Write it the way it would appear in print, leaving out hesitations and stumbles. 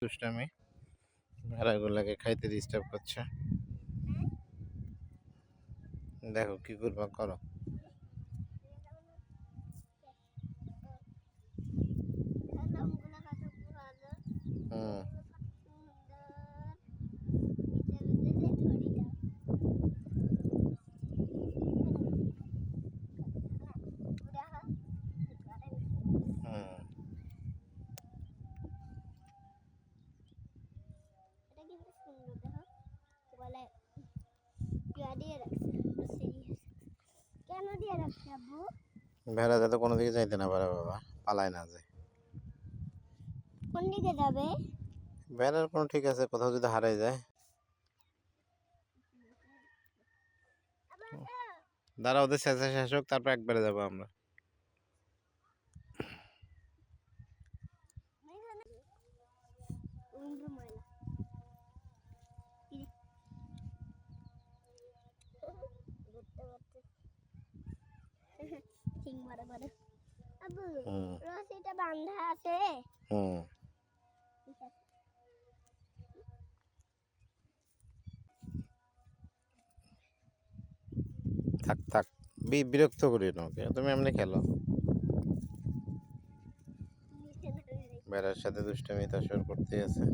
দুষ্টামি ভেড়াগুলাকে খাইতে ডিস্টার্ব করছে। দেখো কি করবা করো। ভেড়া যাতে কোনো দিকে যাইতে না পারে বাবা, পালায় না যায়। কোন দিকে যাবে? ভেড়ার কোনো ঠিক আছে, কোথাও যদি হারাই যায়। দাঁড়া, ওদের শেষে শেষ হোক, তারপর একবারে যাবো আমরা। রশিটা বাঁধা আছে। থাক থাক, বিরক্ত করি না ওকে, তুমি এমনি খেলো। বেড়ার সাথে দুষ্টামি তাসর করতে আছে।